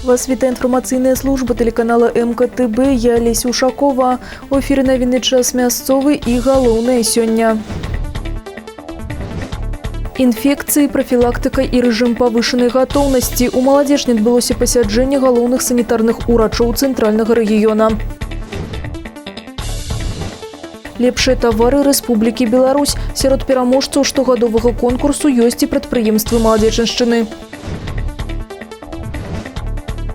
Вас вітає інформаційна служба телеканала МКТБ. Я Леся Ушакова. У ефірі новини час мясцовы і галоўнае сёння. Інфекцыі, профілактика і рэжым павышанай гатоўнасці. У Маладзежні адбылося пасяджэнне галоўных санітарных урачоў цэнтральнага рэгіёна. Лепшыя тавары Рэспублікі Беларусь. Сярод пераможцаў штогадовага конкурсу ёсць і прадпрыемствы Маладзечаншчыны.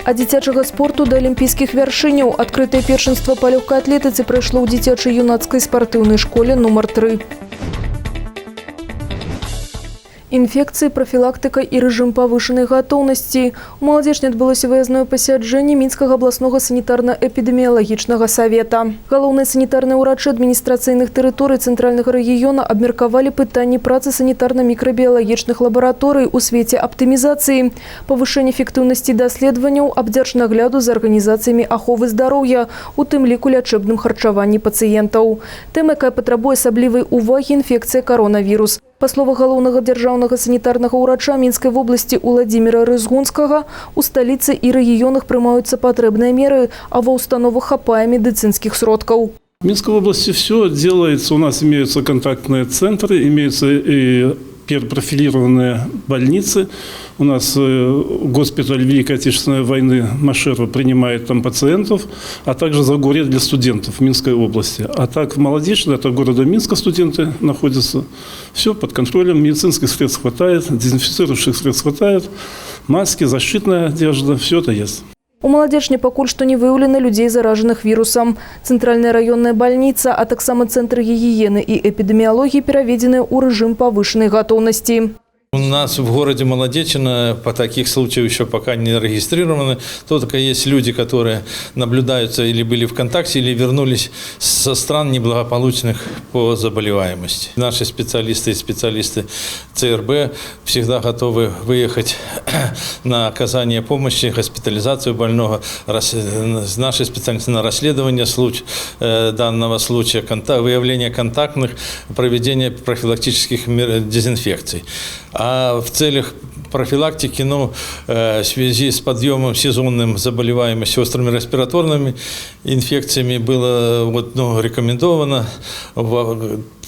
Ад дзіцячага спорту да алімпійскіх вяршыняў. Адкрытае першынства па лёгкай атлетыцы прайшло ў дзіцячай юнацкай спартыўнай школе нумар 3. Інфекцыі, профілактика і рэжым павышанай гатоўнасці. У Маладзежні адбылося выязное пасяджэнне Мінскага абласнога санітарна-эпідэміялагічнага савета. Галоўныя санітарныя ўрачы адміністрацыйных тэрыторый цэнтральнага рэгіёна абмеркавалі пытанні працы санітарна-мікрабіялагічных лабараторый у свеце аптымізацыі, павышэння эфектыўнасці даследаванняў, абдзяржнагляду за арганізацыямі аховы здароўя, у тым ліку лячэбным харчаванні пацыентаў. Тэма, якая патрабуе асаблівай увагі, інфекцыя коронавірус. Па словах галоўнага дзяржаўнага санітарнага ўрача Мінскай вобласці Уладзіміра Рызгунскага, у сталіцы і рэгіёнах прымаюцца патрэбныя меры, а ва ўстановах хапае медыцынскіх сродкаў. В Минской области все делается. У нас имеются контактные центры, имеются и профилированные больницы. У нас госпиталь Великой Отечественной войны Машерова принимает там пациентов, а также Загорье для студентов Минской области. А так в Маладежне, это города Минска студенты находятся. Все под контролем, медицинских средств хватает, дезинфицирующих средств хватает, маски, защитная одежда, все это есть. У Маладзежні пакуль што не выяўлена людзей, заражаных вірусам. Цэнтральная раённая больніца, а таксама цэнтр гігіены і эпідэміялогіі пераведзены ў рэжым павышанай гатоўнасці. У нас в городе Молодечино по таких случаях еще пока не регистрированы. Только есть люди, которые наблюдаются или были в контакте, или вернулись со стран неблагополучных по заболеваемости. Наши специалисты и специалисты ЦРБ всегда готовы выехать на оказание помощи, госпитализацию больного. Наши специалисты на расследование данного случая, выявление контактных, проведение профилактических мер дезинфекций. А в целях профилактики, в связи с подъемом сезонным заболеваемости острыми респираторными инфекциями было рекомендовано,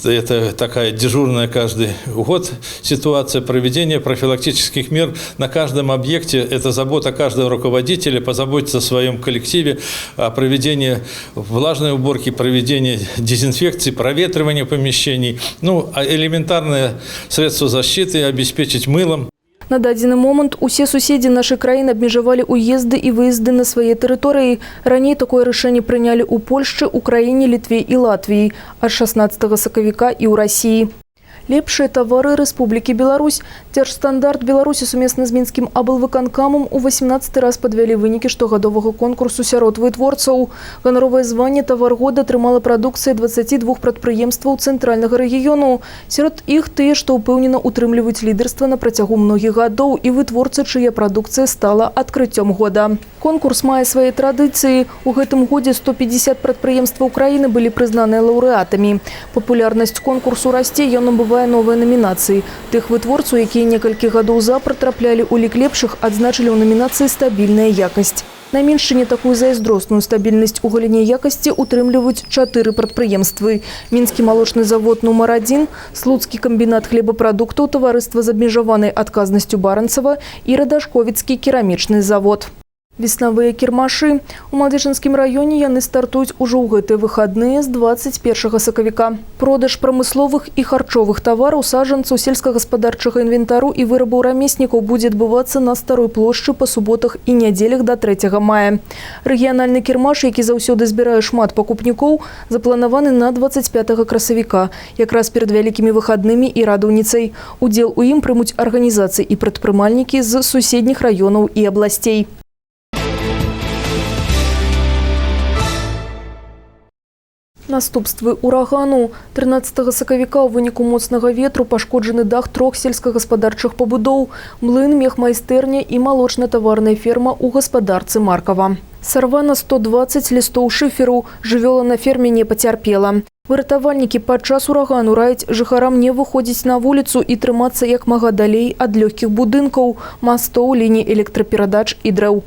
это такая дежурная каждый год ситуация, проведения профилактических мер на каждом объекте. Это забота каждого руководителя, позаботиться о своем коллективе, о проведении влажной уборки, проведении дезинфекции, проветривания помещений. Элементарные средства защиты обеспечить мылом. На дадзены момант усе суседзі нашай краіны абмежавалі ўезды і выезды на свае тэрыторыі. Раней такое рашэнне прынялі ў Польшчы, Украіне, Літве і Латвіі, ад 16 сакавіка і ў Расіі. Лепшыя тавары Рэспублікі Беларусь. Дзяржстандарт Беларусі сумесна з Мінскім аблвыканкамам у 18 раз падвялі вынікі штогадовага конкурсу сярод вытворцаў. Ганаровае званне тавар года атрымала прадукцыя 22 прадпрыемстваў цэнтральнага рэгіёну. Сярод іх тыя, што ўпэўнена утрымліваюць лідарства на працягу многіх гадоў, і вытворцы, чыя прадукцыя стала адкрыццём года. Конкурс мае свае традыцыі. У гэтым годзе 150 прадпрыемстваў краіны былі прызнаныя лаўрэатамі. Папулярнасць конкурсу расце, ён набывае новыя намінацыі. Тых вытворцаў, якія некалькі гадоў запар траплялі ў лік лепшых, адзначылі ў намінацыі «Стабільная якасць». На Меншчыне такую зайздросную стабільнасць у галіне якасці утрымліваюць 4 прадпрыемствы. Мінскі малочны завод нумар 1, Слуцкі камбінат хлебапрадуктаў, таварыства з абмежаванай адказнасцю Баранцева і Радашковіцкі керамічны завод. Веснавыя кірмашы. У Маладзежынскім раёне яны стартуюць ужо ў гэтыя выхадныя з 21 сакавіка. Продаж прамысловых і харчовых тавараў, саджанцаў, сельскагаспадарчага інвентару і вырабаў рамеснікаў будзе адбывацца на Старой плошчы па суботах і нядзелях да 3 мая. Рэгіянальны кірмаш, які заўсёды збірае шмат пакупнікоў, запланаваны на 25 красавіка, якраз перад вялікімі выхаднымі і радаўніцай. Удзел у ім прымуць арганізацыі і прадпрымальнікі з суседніх раёнаў і абласцей. Наступствы урагану. 13 сакавіка ў выніку моцнага ветру пашкоджаны дах 3 сельскагаспадарчых пабудоў, млын, мехмайстэрня і малочна-таварная ферма ў гаспадарцы Маркава. Сарвана 120 лістоў шыферу, жывёла на ферме не пацярпела. Выратавальнікі падчас урагану раяць жыхарам не выходзіць на вуліцу і трымацца як мага далей ад лёгкіх будынкаў, мастоў, ліній электраперадач і дрэў.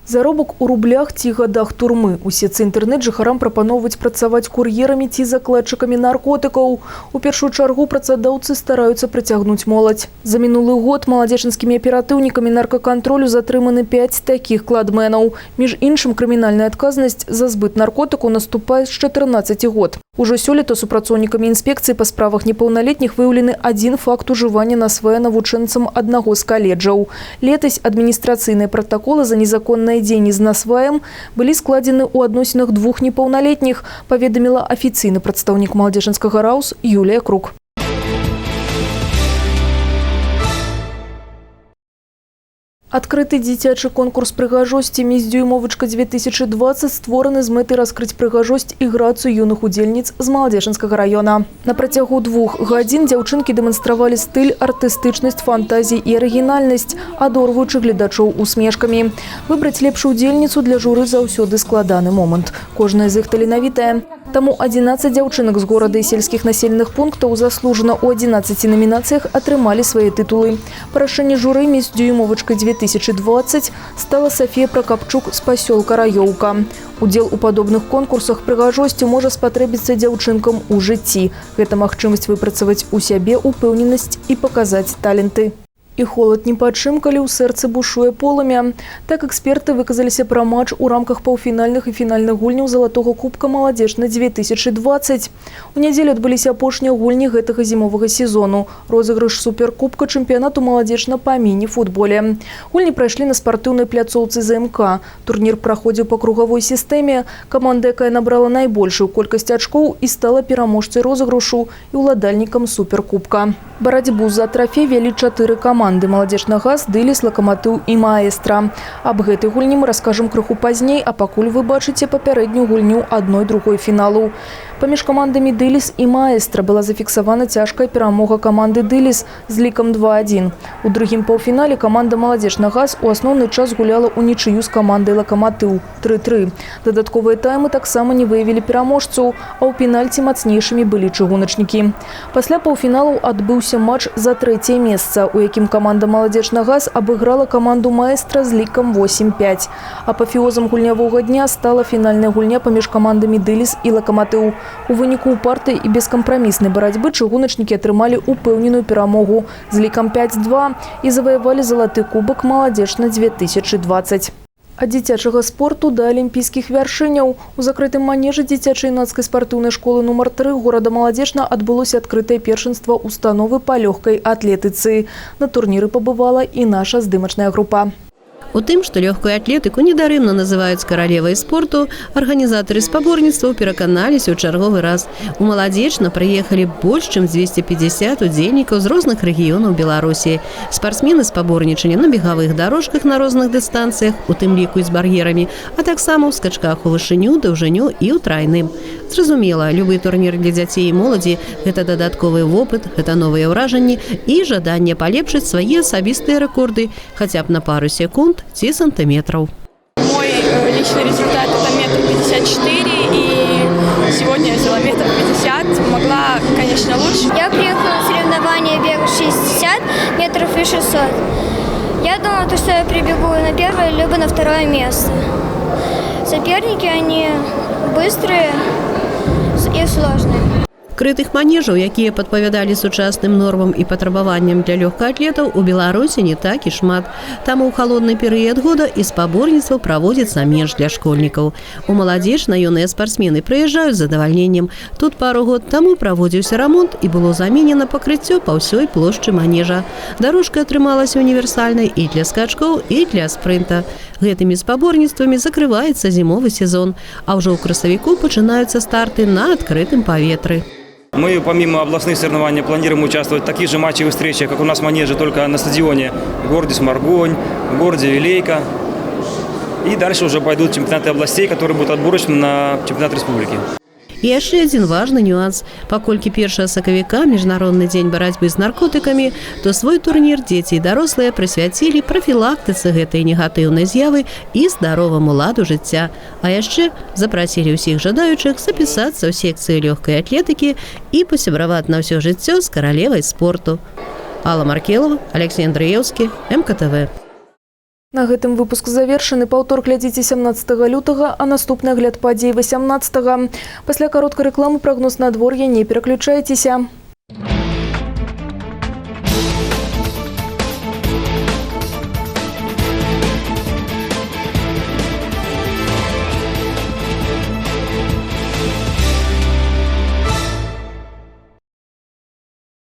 Заробак у рублях ці гадах турмы. У сетцы інтэрнэт жыхарам прапаноўваюць працаваць кур'ерамі ці закладчыкамі наркотыкаў. У першую чаргу працадаўцы стараюцца прыцягнуць моладзь. За мінулы год маладзечынскімі аператыўнікамі наркакантролю затрыманы 5 такіх кладменаў. Між іншым, крымінальная адказнасць за збыт наркотыку наступае з 14 год. Ужо сёлета супрацоўнікамі інспекцыі па справах непаўналетніх выяўлены адзін факт ужывання насвоя навучэнцам аднаго з каледжаў. Летась адміністрацыйныя пратаколы за незаконнае дзеянні з насваем былі складзены ў адносінах двух непаўналетніх, паведаміла афіцыйны прадстаўнік маладзечынскага РАУС Юлія Крук. Адкрыты дзіцячы конкурс прыгажосці «Міс Дзюймовачка-2020» створаны з мэтай раскрыць прыгажосць і грацыю юных удзельніц з Маладзечынскага района. На працягу 2 гадзін дзяўчынкі дэманстравалі стыль, артыстычнасць, фантазій і арыгінальнасць, адорваючы гледачоў усмешкамі. Выбраць лепшую удзельніцу для журы заўсёды складаны момант. Кожная з іх таленавітая. Таму 11 дзяўчынак з горада і сельскіх населеных пунктаў заслужана ў 11 намінацыях атрымалі свае тытулы. Па рашэнні журы «Міс Дзюймовачка-2020» стала Софія Прокапчук з пасёлка Раёўка. Удзел у падобных конкурсах прыгажосці можа спатрэбіцца дзяўчынкам у жыцці. Гэта магчымасць выпрацаваць у сябе упэўненасць і паказаць таленты. І холад не пачым, калі ў сэрцы бушуе полымя. Так эксперты выказаліся пра матч у рамках паўфінальных і фінальных гульняў залатога кубка «Маладзечна-2020». У нядзелю адбыліся апошнія гульні гэтага зімовага сезону. Розыгрыш суперкубка чэмпіянату «Маладзечна» па міні-футболе. Гульні прайшлі на спартыўнай пляцоўцы ЗМК. Турнір праходзіў па кругавой сістэме. Каманда, якая набрала найбольшую колькасць ачкоў і стала пераможцай розыгрышу і ўладальнікам суперкубка. Барацьбу за трафей вялі 4 каманды: «Маладзечна ГАЗ», «Дыліс», «Лакаматыў» і «Маэстра». Аб гэтай гульні мы раскажам крыху пазней, а пакуль вы бачыце папярэднюю гульню 1-2 фіналу. Паміж камандамі «Дыліс» і «Маэстра» была зафіксавана цяжкая перамога каманды «Дыліс» з лікам 2-1. У другім паўфінале каманда «Маладзечна ГАЗ» у асноўны час гуляла ў нічыю з камандай «Лакаматыў» 3-3. Дадатковыя таймы таксама не выявілі пераможцаў, а ў пенальці мацнейшымі былі чыгуначнікі. Пасля паўфіналаў адбыўся матч за 3-е месца, у якім каманда «Маладзечна ГАЗ» абыграла каманду «Маэстра» з лікам 8-5. Апафеозам гульнявога дня стала фінальная гульня паміж камандамі «Дыліс» і «Лакаматыў». У выніку упартай і бескампраміснай барацьбы чыгуначнікі атрымалі упэўненую перамогу з лікам 5-2 і заваявалі залаты кубак «Маладзечна-2020». Ад дзіцячага спорту да алімпійскіх вяршыняў. У закрытым манежы дзіцяча-юнацкай спартыўнай школы нумар 3 горада Маладзечна адбылося адкрытае першынства установы па лёгкай атлетыцы. На турніры пабывала і наша здымачная група. У тым, што лёгкую атлетыку недарэмна называюць каралевай спорту, арганізатары спаборніцтваў пераканаліся ў чарговы раз. У Маладзечна прыехалі больш чым 250 удзельнікаў з розных рэгіёнаў Беларусі. Спартсмены спаборнічалі на бегавых дарожках на розных дыстанцыях, у тым ліку і з бар'ерамі, а таксама ў скачках у вышыню, даўжыню і ў трайным. Зразумела, любы турнір для дзяцей і моладзі – гэта дадатковы вопыт, гэта новыя ўражанні і жаданне палепшыць свае асабістыя рэкорды хаця б на пару секунд ці сантиметров. Мой личный результат – это 1,54 м, и сегодня я взяла 1,50 м. Могла, конечно, лучше. Я приехала на соревнования бега 60 метров и 600. Я думала, что я прибегу на первое, либо на второе место. Соперники, они быстрые и сложные. Крытых манежаў, якія падпавядалі сучасным нормам і патрабаванням для лёгкаатлетаў, у Беларусі не так і шмат. Таму ў халодны перыяд года і спаборніцтва праводзіцца менш для школьнікаў. У Маладзечна юныя спартсмены прыязджаюць з задавальненнем. Тут пару год таму праводзіўся рамонт і было заменена пакрыццё па ўсёй плошчы манежа. Дарожка атрымалася універсальнай і для скачкоў, і для спрынта. Гэтымі спаборніцтвамі закрываецца зімовы сезон, а ўжо ў красавіку пачынаюцца старты на адкрытым паветры. Мы помимо областных соревнований планируем участвовать в таких же матчевых встречах, как у нас в манеже, только на стадионе в городе Сморгонь, в городе Вилейка. И дальше уже пойдут чемпионаты областей, которые будут отборочны на чемпионат республики. І яшчэ адзін важны нюанс. Паколькі 1 сакавіка – міжнародны дзень барацьбы з наркотыкамі, то свой турнір дзеці і дарослыя прысвяцілі прафілактыцы гэтай негатыўнай з'явы і здароваму ладу жыцця. А яшчэ запрасілі ўсіх жадаючых запісацца ў секцыю лёгкай атлетыкі і пасябраваць на ўсё жыццё з каралевай спорту. Алла Маркелова, Алексей Андреевский, МКТВ. На гэтым выпуск завершаны. Паўтор глядзіце 17 лютага, а наступны агляд падзей 18. Пасля кароткай рэкламы прагноз надвор'я, не пераключайцеся.